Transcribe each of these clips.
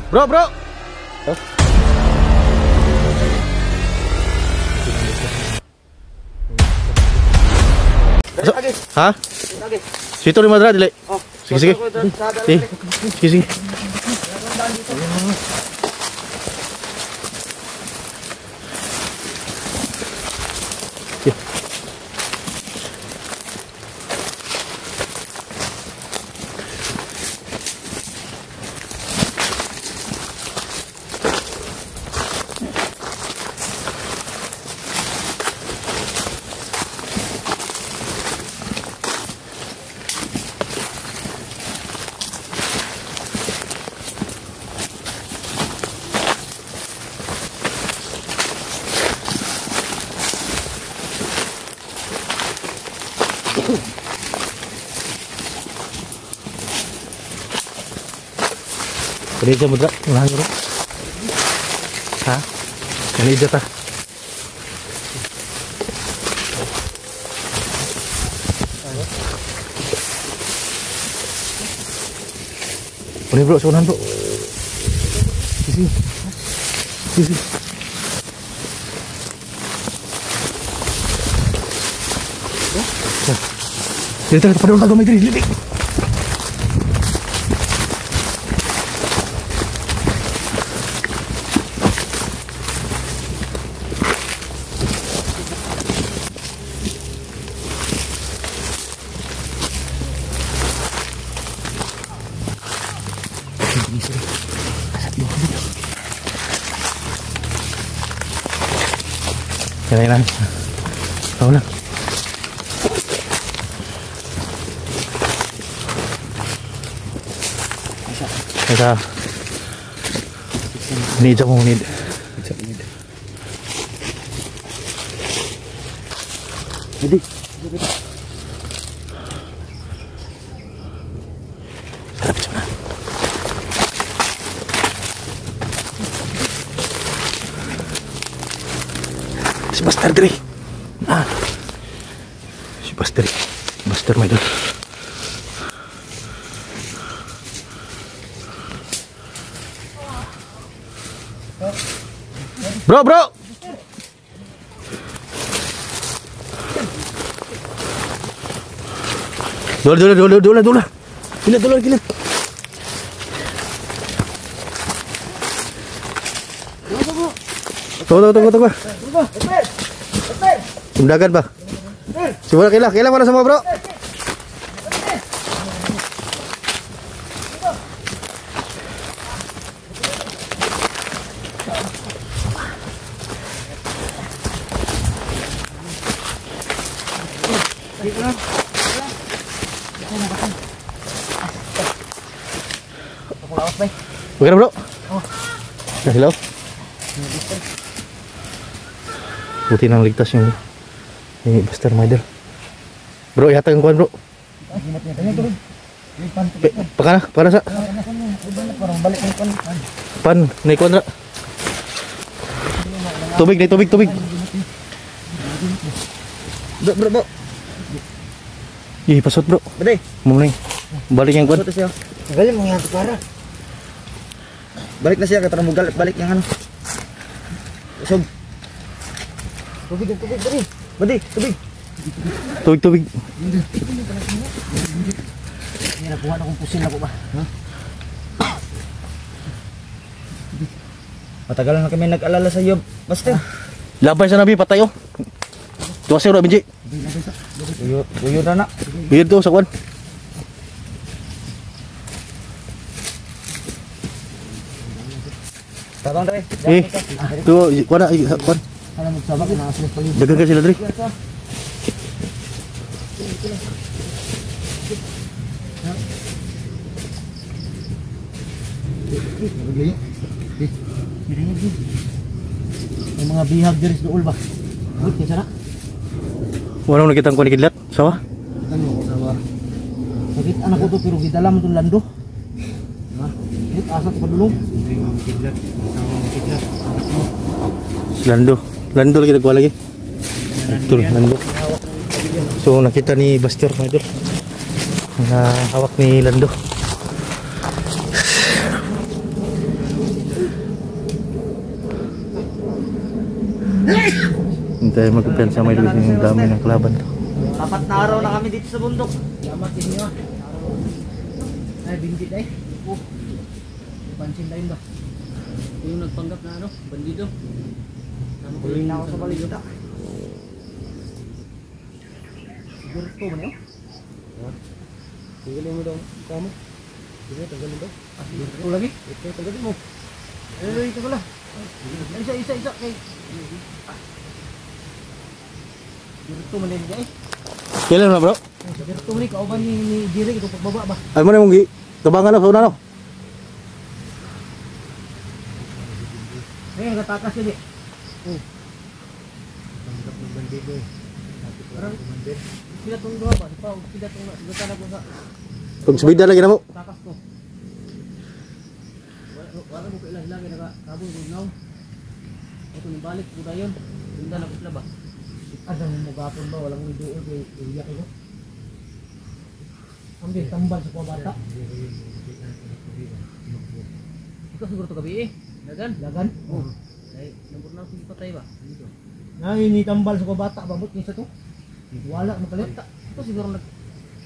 Bro, bro. Ha? Situ di Madra dili. Sige, sige. Sige, sige. Kanija Mudra, unahan bro. Ha? Kanija ta. Ini bro, unahan bro. Sisi. Sisi. Dito kita pada ulang gamay diri, lidik. Kailangan tahu na. Kita ini jam menit. Jadi si Buster Dre. Ah. Si Buster. Buster my dad. Bro, bro. Dulu. Kilat. Tunggu. Undagan ba? Coba kila mana sama bro? Bukan bro? Hello. Buti nang ligtas yung ini Buster Mider. Bro, yata yung kuan bro. Pakana sa. Pan, naik kuan ra. Tubig. Bro. Ih, pasot bro. Bade. Mulai. Balik yang kuan. Galing mo yang para. Balik na siya katara mo balik yang ano. Usog. Tubig. Bade, tubig. Ini nakuha na kong pusin ako ba? Ha? Matagal na kami nag-alala sa iyo, Buster. Labay sa nabi patay oh. Tuwa siya Benji. Buyur na na. Buyur to sa kuan. Tabang dre. Tuh kuan kuan. Alam mo sabak na asli pali. Dagan ka sila dre. May mga bihag diri sa dool ba? Wait, kaya sana? Wala mo nakita ang kuan kidlat. Sawa? Ano ko sawa? Sakit anak ko to pero gidala mo itong lando. Ha? Wait, asa ko padulong? Kidlat. Lando lagi nagkuha lagi. Betul, Lando. So nakita ni Buster Mider na hawak ni Lando. Hintay magkumpiyansa may Luis yung dami ng kalaban to. 4 na araw na kami dito sa bundok. Salamat din niyo. Ay, binggit ay. Pansin tayo ba? Yung nagpanggap na ano, bandido. Huli na ako sa balita. Siguro ito man yun? Tanggalin mo daw kamo. Sige, tanggalin daw. Ito lagi? Ito, tanggalin mo. Ito pala. Isa. Kay. Ito man din guys. Kailan na bro? Ito man kauban ni Diri ito pagbaba ba? Ay mo na mong tabangan na sa una no? Ayun, nagatakas yun eh. Panggap ng bandido eh. Parang sila itong doha ba? Sila itong nagatakas ko sa Pag subida lagi na mo. takas ko. Wala mo kailang-ilang nakakabong kong naw. Ito yung balik po na yun. Tinda na kusla ba? Adang mo gapon ba? Walang may doon kay iyak ko. Ambil tambal sa kuwa bata. Ikaw siguro ito gabi eh. Dagan? Oo. Ay, nambur na sige patay ba? Dito. Na ini tambal sa kuwa bata. Babot kinsa to? Wala makalit. Ito siguro nag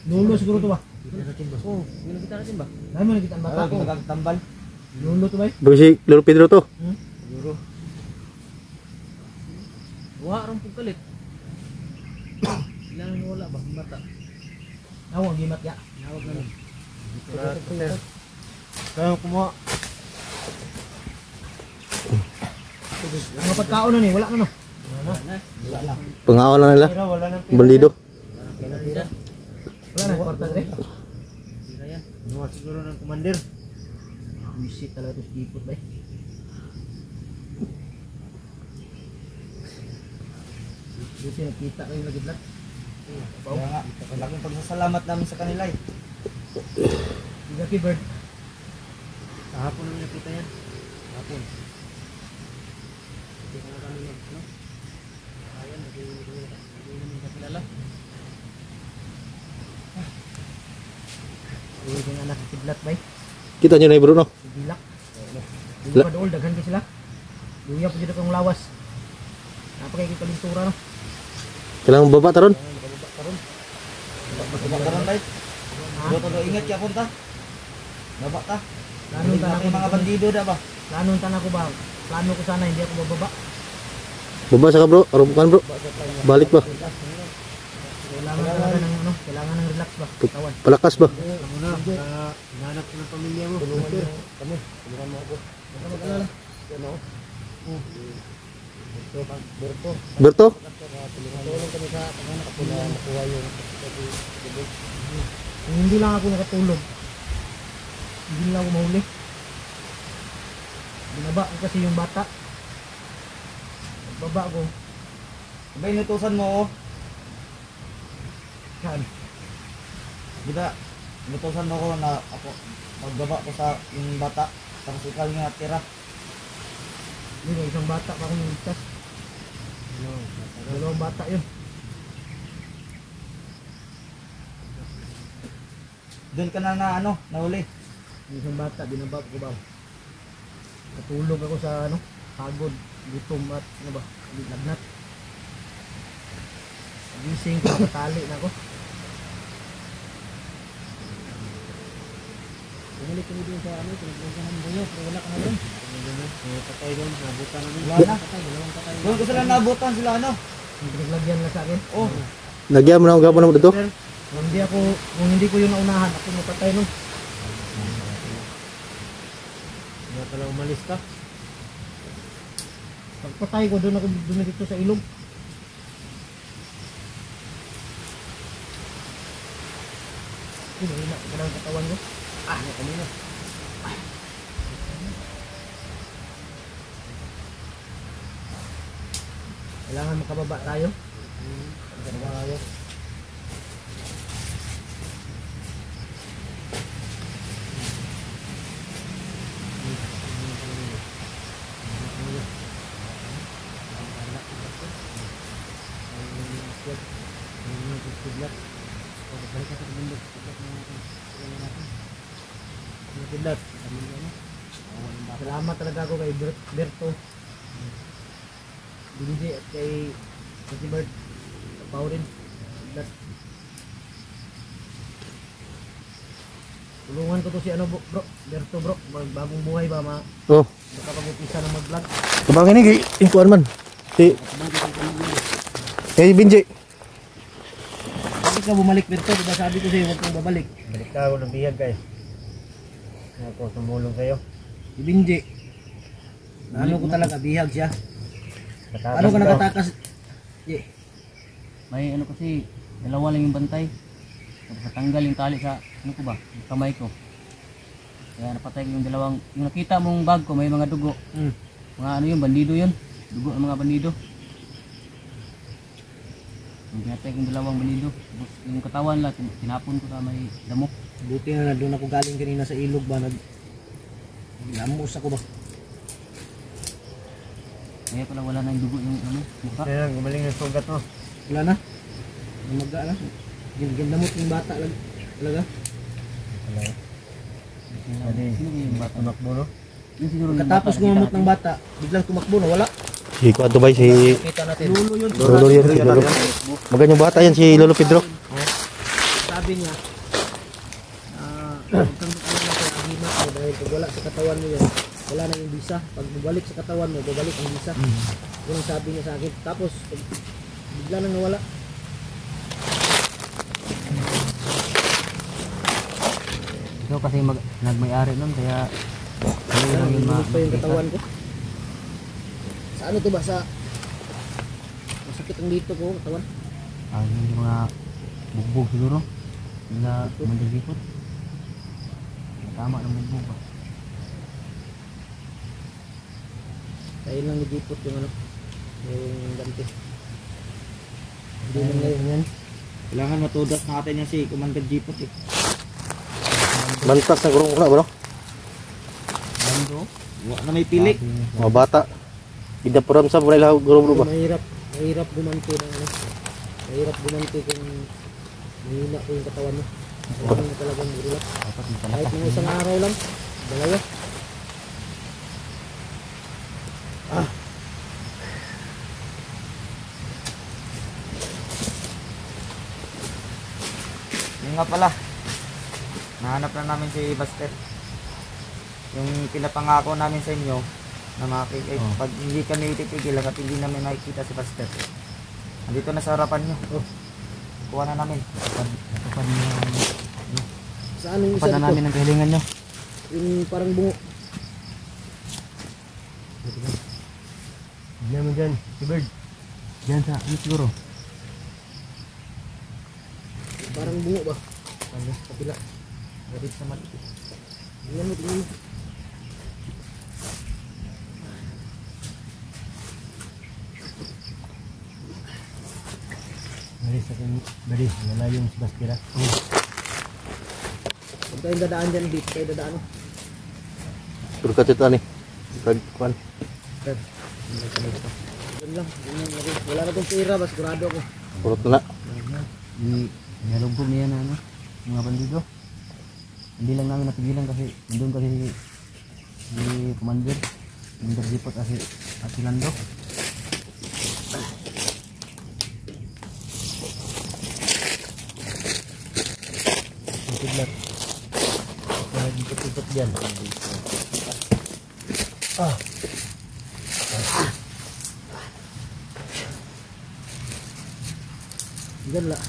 Lulo siguro to ba? kita natin ba? Oo, yung nakita natin ba? Dahil mo nakita ang bata ko. Tambal. Lulo to ba eh? Bago si Lolo Pedro to. Siguro. Wa ron pug kalit. Ilang wala ba ang bata? Nawag gimat ya. Nawag na lang. Kaya kumuha. Mga pagkaon na ni, wala na no. Wala na. Pangawan na nila. Wala na. Bandido. Kailan Wala na kwarta rin. Tira yan. Nuwa siguro ng commander. Visit talaga ito si Ipot ba eh. Buti nakita kayo lagi vlog. Kaya nga, malaking pagsasalamat namin sa kanila eh. Diga Bird. Kahapon namin nakita yan. Kahapon. Hindi ka na kami ano? Ayan, hindi namin kakilala. Uy, yung anak si Blat ba eh. Kita nyo na yung bro no? Si Bilak. Dili pa dool, daghan ka sila. Luya pa dito kang lawas. Napakay kita lintura no. Kailangan baba taron. Karon tayo. Doto do ingat ya punta. Baba ta. Planon ta Natin mga bandido da ba? Planon ta na ko ba? Plano ko sana hindi ako bababa. Baba sa ka bro. Arupukan bro. Balik ba? Kailangan talaga ng ano, kailangan ng relax ba? Tawan. Palakas ba? Muna, hinahanap ko ng pamilya mo. Kami, tulungan mo ako. Mag-alala. Berto? Tulungan kami sa paghahanap ko na nakuha yung Kung hindi lang ako nakatulog, hindi lang ako mahuli. Binaba ko kasi yung bata. Pagbaba ko, Iba inutusan mo oh. saan? Bida, inutusan mo ko na ako magbaba ko sa yung bata. Tapos ikaw yung natira. Hindi na isang bata pa akong niligtas. Dalawang bata yun. Doon ka na ano, nahuli. Yung isang bata, binaba ko ba? Natulog ako sa ano, pagod, gutom at ano ba, lagnat. Gising ko, nakatali na ako. Bumalik kami din sa ano, pinaglagan ng buyo, pero wala ka na doon. Patay doon, nabutan namin. Wala na. Patay, dalawang patay. Doon ko sila nabutan sila ano. Yung pinaglagyan na sa akin. Oh, Nagyan mo na ang gapon mo dito. Kung hindi ko yung naunahan, ako mapatay nun. Wala pala umalis ka. Pagpatay ko, doon ako dumidito sa ilog. Hina, parang katawan ko. Kanina. Kailangan makababa tayo. Makababa tayo. Kidlat. Salamat talaga ako kay Berto. Binigay at kay Bird. Pao rin. That. Tulungan ko to si ano bro, Berto bro, bagong buhay ba Oh, makapag-upisa ng mag-vlog. kabangin ni ingkuan man. Si Binjay. Bakit ka bumalik Berto? Diba sabi ko sa'yo huwag kang babalik. Balik na ako ng bihag guys. Ako tumulong sa'yo. Si Binji. Ano ko talaga, bihag siya. Natakas Ano ka daw. nakatakas? May ano kasi, dalawa lang yung bantay. Tapos natanggal yung tali sa, ano ko ba, yung kamay ko. Kaya napatay ko yung dalawang, yung nakita mong bag ko, may mga dugo. Mga ano yun, bandido yun. Dugo ng mga bandido. Yung pinatay ko yung dalawang bandido. Tapos yung katawan lang, tinapon ko sa may damo. Buti na doon ako galing kanina sa ilog ba, namos ako ba? Kaya pala wala na yung dugo yung ano, mukha. Ayan, gumaling yung sugat mo. Wala na. Umaga na. Gindamot yung bata lang. Talaga. Sino yung bata? Tumakbo no? Katapos gumamot ng bata, biglang tumakbo na wala. Si kuan to bay si Kita natin. Lulo yun. Lolo yan, si Lolo. Maganyang bata yan si Lolo Pedro. Sabi niya, huwag kang mag-alala kay Ahima ko dahil pag wala sa katawan mo yan, wala na yung visa. Pag bubalik sa katawan mo, babalik ang visa. Yun ang sabi niya sa akin. Tapos, bigla nang nawala. Ikaw kasi nagmay-ari nun, kaya nilulog pa yung katawan ko. Sa ano to ba? Sa masakit ang dito ko, katawan? Yung mga bugbog siguro. Yung mandagipot. Tama ng bugbog ba? Kaya lang nagipot yung ano, yung ganti. Hindi na ngayon yan. Kailangan matudat natin yan si Commander Jipot eh. Mantas na gurong na bro. Bando. Wala na may pili. Mga bata. Gidapuram sa mulai lah gurong bro ba. Mahirap gumanti ng ano. Mahirap gumanti kung mahina ko yung katawan mo. Kailangan mo talagang burilak. Kahit yung isang araw lang, dalawa. Yun nga pala. Nahanap na namin si Buster. Yung pinapangako namin sa inyo na pag hindi kami ititigil hanggat hindi namin makikita si Buster. Andito na sa harapan nyo. Kuha na namin. Saan yung isa Kuha na dito? namin ang kahilingan nyo. Yung parang bungo. Diyan mo dyan, si Bird. Diyan sa ano siguro. Parang bungo ba? Kapila. Galit sa mali. Tingnan mo, tingnan mo. Baris, wala yung si Bastira. Huwag tayong dadaan dyan, dito tayo dadaan. Puro ka tita ni. Pag kuan. Yan lang, wala na itong pera ba, sigurado ako. Purot na. Nalugog niya na ano, mga bandido. Hindi lang namin napigilan kasi nandun kasi si Commander Jipot kasi at si Lando. Kidlat. Ikot-ikot dyan. Diyan lang.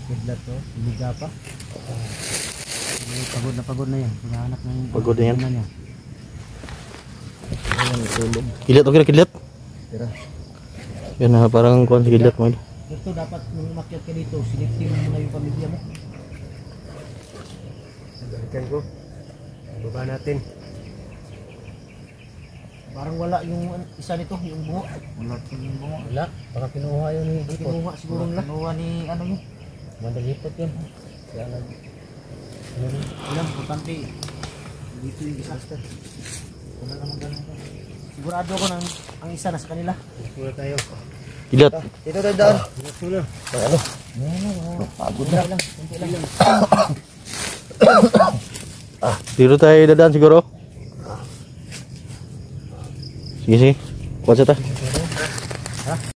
Kidlat to, iliga pa. Pagod na yan. Hinahanap na yung Pagod na yan. niya. Kilat okay na kilat. Tira. Yan na parang kuan si kilat mo. Ito dapat nung umakyat ka dito, silipin mo muna yung pamilya mo. Balikan ko. Baba natin. Parang wala yung isa nito, yung bungo. Wala yung bungo. Wala, baka kinuha yun ni Jipot. Kinuha siguro nila. Kinuha ni ano yun. Mandalipot yun. Kaya nag... Ilang, importante. Dito yung disaster. Wala naman ganun. Sigurado ako na ang isa na sa kanila. Pula tayo. Kilat. Dito tayo daan. Pula. Ano? Pagod na. Konti lang. Dito tayo dadaan siguro. Sige, sige. Kuha sa ta.